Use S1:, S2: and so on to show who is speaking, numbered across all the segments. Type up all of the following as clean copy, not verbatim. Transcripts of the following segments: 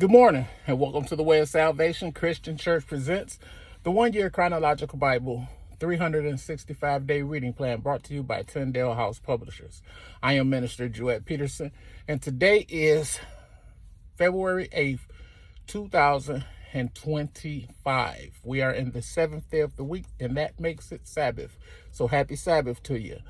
S1: Good morning, and welcome to the Way of Salvation Christian Church presents the one-year Chronological Bible 365-day reading plan brought to you by Tyndale House Publishers. I am Minister Jewett Peterson, and today is February 8th, 2025. We are in the 7th day of the week, and that makes it Sabbath. So happy Sabbath to you.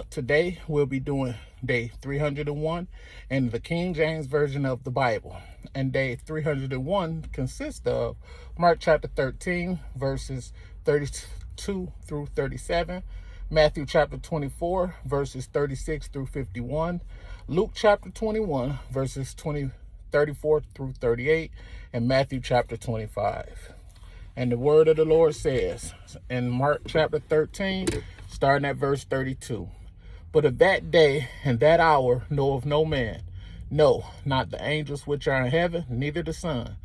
S1: Today we'll be doing day 301 in the King James Version of the Bible. And day 301 consists of Mark chapter 13, verses 32 through 37, Matthew chapter 24, verses 36 through 51, Luke chapter 21, verses 34 through 38, and Matthew chapter 25. And the word of the Lord says in Mark chapter 13, starting at verse 32, "But of that day and that hour knoweth no man, no, not the angels which are in heaven, neither the Son,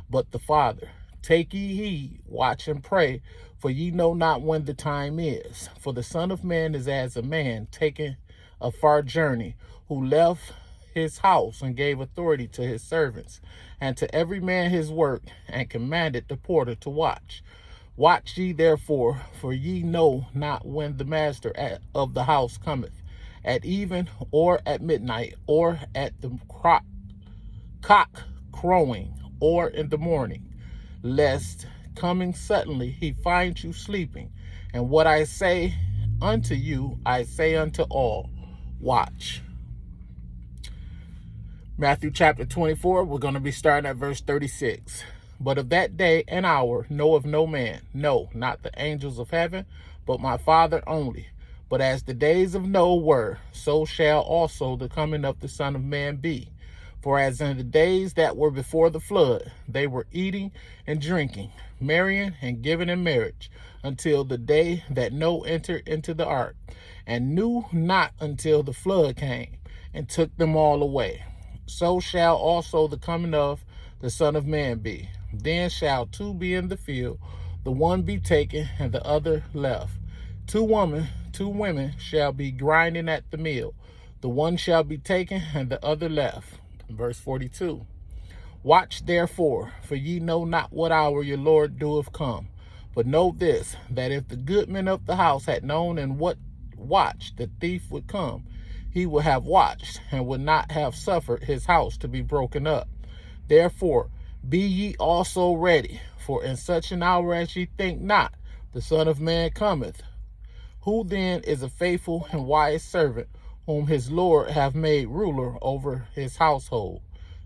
S1: but the Father. Take ye heed, watch and pray, for ye know not when the time is. For the Son of Man is as a man taking a far journey, who left his house and gave authority to his servants, and to every man his work, and commanded the porter to watch. Watch ye therefore, for ye know not when the master of the house cometh, at even, or at midnight, or at the cock crowing, or in the morning, lest coming suddenly he find you sleeping. And what I say unto you, I say unto all, watch." Matthew chapter 24, we're going to be starting at verse 36. "But of that day and hour knoweth no man, no, not the angels of heaven, but my Father only. But as the days of Noah were, so shall also the coming of the Son of Man be. For as in the days that were before the flood, they were eating and drinking, marrying and giving in marriage, until the day that Noah entered into the ark, and knew not until the flood came, and took them all away. So shall also the coming of the Son of Man be. Then shall two be in the field, the one be taken and the other left. Two women shall be grinding at the mill, the one shall be taken and the other left." Verse 42. "Watch therefore, for ye know not what hour your Lord doeth come. But know this, that if the goodman of the house had known in what watch the thief would come, he would have watched, and would not have suffered his house to be broken up. Therefore be ye also ready, for in such an hour as ye think not, the Son of Man cometh. Who then is a faithful and wise servant, whom his Lord hath made ruler over his household,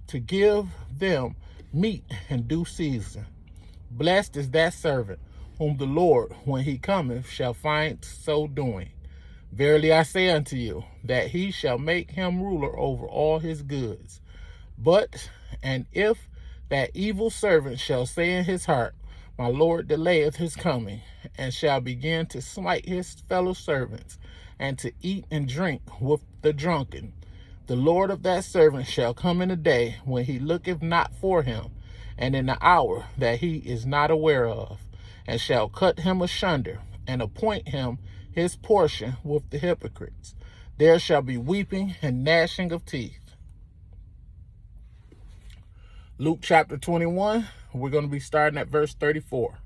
S1: to give them meat in due season? Blessed is that servant, whom the Lord, when he cometh, shall find so doing. Verily I say unto you, that he shall make him ruler over all his goods. And if that evil servant shall say in his heart, My Lord delayeth his coming, and shall begin to smite his fellow servants, and to eat and drink with the drunken, the Lord of that servant shall come in a day when he looketh not for him, and in an hour that he is not aware of, and shall cut him asunder, and appoint him his portion with the hypocrites. There shall be weeping and gnashing of teeth." Luke chapter 21, we're going to be starting at verse 34.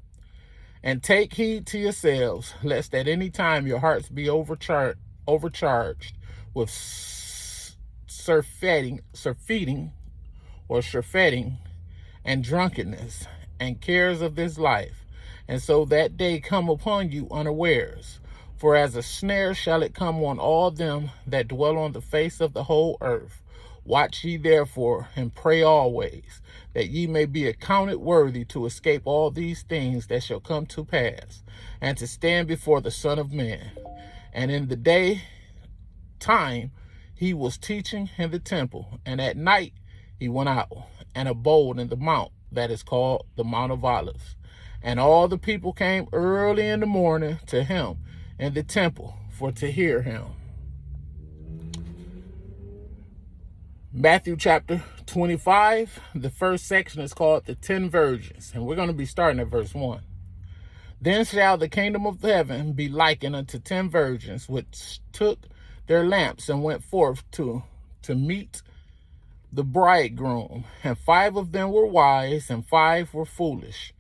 S1: "And take heed to yourselves, lest at any time your hearts be overcharged with surfeiting and drunkenness, and cares of this life, and so that day come upon you unawares. For as a snare shall it come on all them that dwell on the face of the whole earth. Watch ye therefore, and pray always, that ye may be accounted worthy to escape all these things that shall come to pass, and to stand before the Son of Man. And in the time he was teaching in the temple, and at night he went out, and abode in the mount that is called the Mount of Olives. And all the people came early in the morning to him in the temple for to hear him." Matthew chapter 25, the first section is called the 10 Virgins, and we're going to be starting at verse 1. "Then shall the kingdom of heaven be likened unto 10 virgins, which took their lamps and went forth to meet the bridegroom, and 5 of them were wise, and 5 were foolish.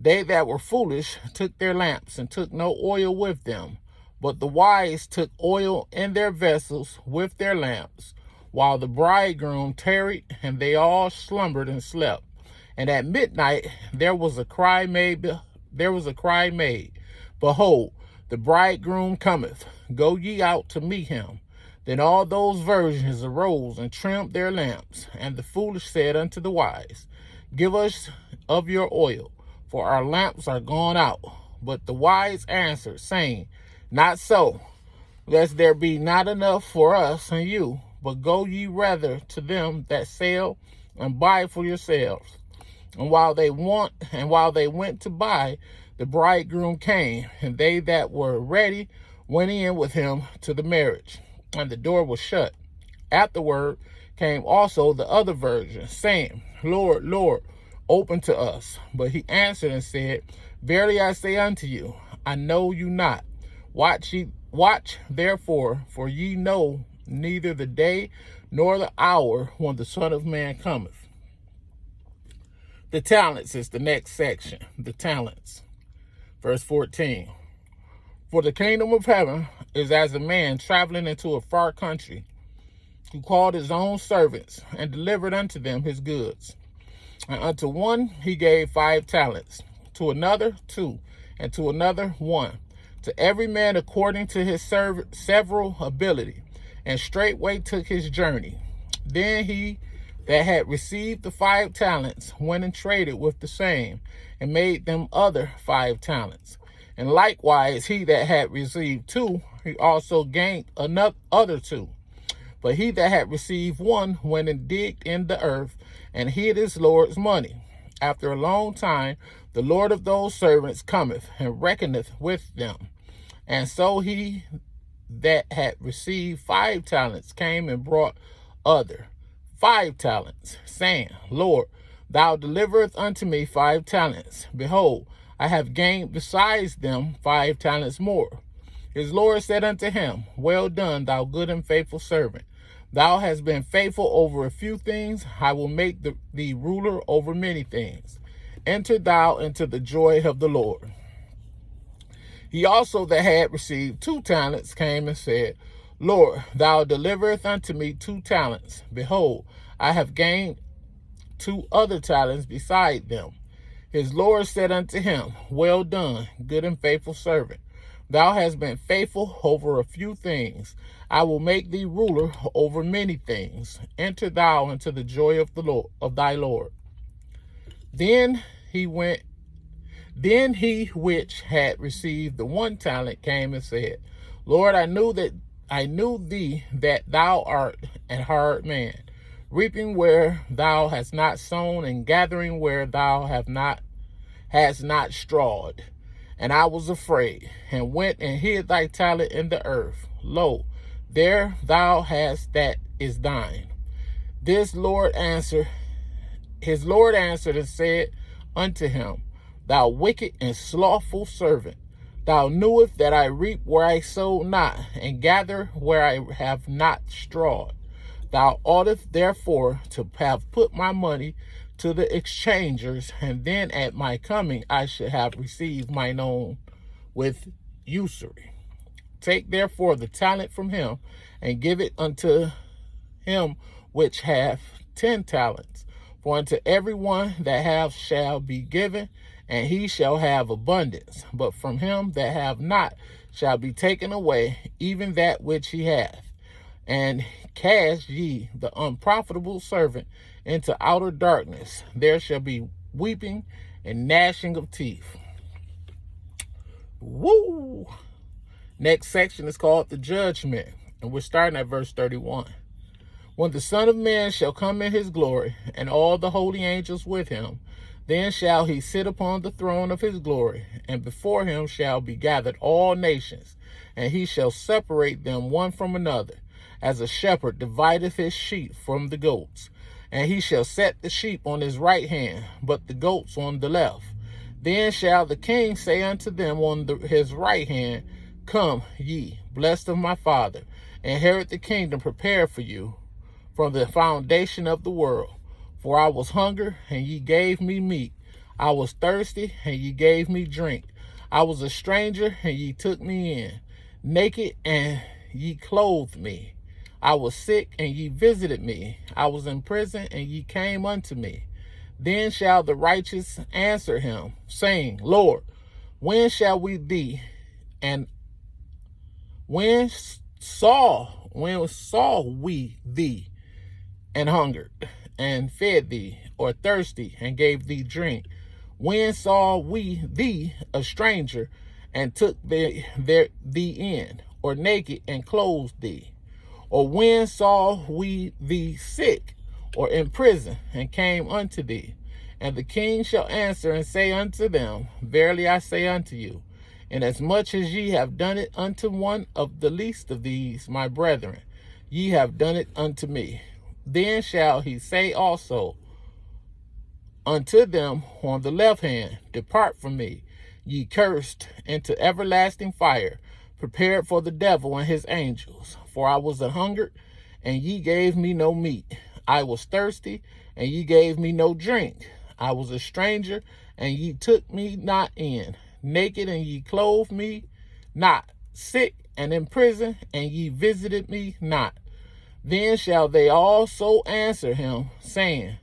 S1: They that were foolish took their lamps, and took no oil with them. But the wise took oil in their vessels with their lamps, while the bridegroom tarried, and they all slumbered and slept. And at midnight there was a cry made, Behold, the bridegroom cometh, go ye out to meet him. Then all those virgins arose and trimmed their lamps. And the foolish said unto the wise, Give us of your oil, for our lamps are gone out. But the wise answered, saying, Not so, lest there be not enough for us and you, but go ye rather to them that sell, and buy for yourselves. And while they went to buy, the bridegroom came, and they that were ready went in with him to the marriage, and the door was shut. Afterward came also the other virgins, saying, Lord, Lord, open to us. But he answered and said, Verily I say unto you, I know you not. Watch therefore, for ye know neither the day nor the hour when the Son of Man cometh. The talents is the next section. The talents. Verse 14. For the kingdom of heaven is as a man traveling into a far country, who called his own servants, and delivered unto them his goods. And unto one he gave 5 talents, to another 2, and to another 1, to every man according to his several ability. And straightway took his journey. Then he that had received the 5 talents went and traded with the same, and made them other 5 talents. And likewise he that had received 2, he also gained other 2. But he that had received 1 went and digged in the earth, and hid his Lord's money. After a long time the Lord of those servants cometh, and reckoneth with them. And so he that had received 5 talents came and brought other 5 talents, saying, Lord, thou deliverest unto me 5 talents. Behold, I have gained besides them 5 talents more. His Lord said unto him, Well done, thou good and faithful servant. Thou hast been faithful over a few things, I will make thee ruler over many things. Enter thou into the joy of the Lord. He also that had received 2 talents came and said, Lord, thou deliverest unto me 2 talents. Behold, I have gained 2 other talents beside them. His Lord said unto him, Well done, good and faithful servant. Thou hast been faithful over a few things. I will make thee ruler over many things. Enter thou into the joy of the Lord, of thy Lord. Then he which had received the 1 talent came and said, Lord, I knew thee that thou art an hard man, reaping where thou hast not sown, and gathering where thou hast not strawed. And I was afraid, and went and hid thy talent in the earth. Lo, there thou hast that is thine. His Lord answered and said unto him, Thou wicked and slothful servant, thou knewest that I reap where I sowed not, and gather where I have not strawed. Thou oughtest therefore to have put my money to the exchangers, and then at my coming I should have received mine own with usury. Take therefore the talent from him, and give it unto him which hath 10 talents. For unto every one that hath shall be given, and he shall have abundance. But from him that hath not shall be taken away even that which he hath. And cast ye the unprofitable servant into outer darkness. There shall be weeping and gnashing of teeth. Woo! Next section is called the judgment, and we're starting at verse 31. When the Son of Man shall come in his glory, and all the holy angels with him, then shall he sit upon the throne of his glory, and before him shall be gathered all nations, and he shall separate them one from another, as a shepherd divideth his sheep from the goats. And he shall set the sheep on his right hand, but the goats on the left. Then shall the king say unto them on his right hand, Come ye, blessed of my Father, inherit the kingdom prepared for you from the foundation of the world. For I was hungry, and ye gave me meat. I was thirsty, and ye gave me drink. I was a stranger, and ye took me in. Naked, and ye clothed me. I was sick, and ye visited me. I was in prison, and ye came unto me. Then shall the righteous answer him, saying, Lord, when shall we thee, and when saw we thee and hungered, and fed thee, or thirsty, and gave thee drink? When saw we thee a stranger, and took thee in, or naked, and clothed thee? Or when saw we thee sick, or in prison, and came unto thee? And the king shall answer and say unto them, Verily I say unto you, inasmuch as ye have done it unto one of the least of these my brethren, ye have done it unto me. Then shall he say also unto them on the left hand, Depart from me, ye cursed, into everlasting fire, prepared for the devil and his angels. For I was an hungered, and ye gave me no meat. I was thirsty, and ye gave me no drink. I was a stranger, and ye took me not in. Naked, and ye clothed me not. Sick, and in prison, and ye visited me not. Then shall they also answer him, saying,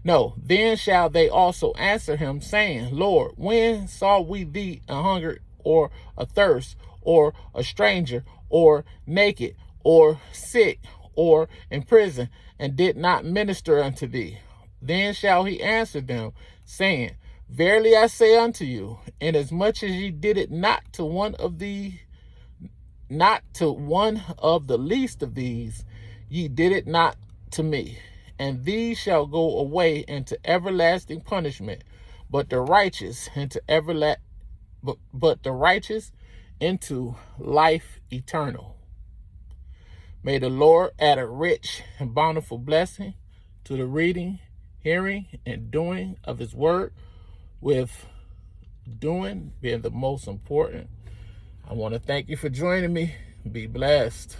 S1: then shall they also answer him, saying, Lord, when saw we thee a hunger, or a thirst, or a stranger, or naked, or sick, or in prison, and did not minister unto thee? Then shall he answer them, saying, Verily I say unto you, inasmuch as ye did it not to one of the least of these, ye did it not to me. And these shall go away into everlasting punishment, but the righteous into into life eternal. May the Lord add a rich and bountiful blessing to the reading, hearing, and doing of his word, with doing being the most important. I want to thank you for joining me. Be blessed.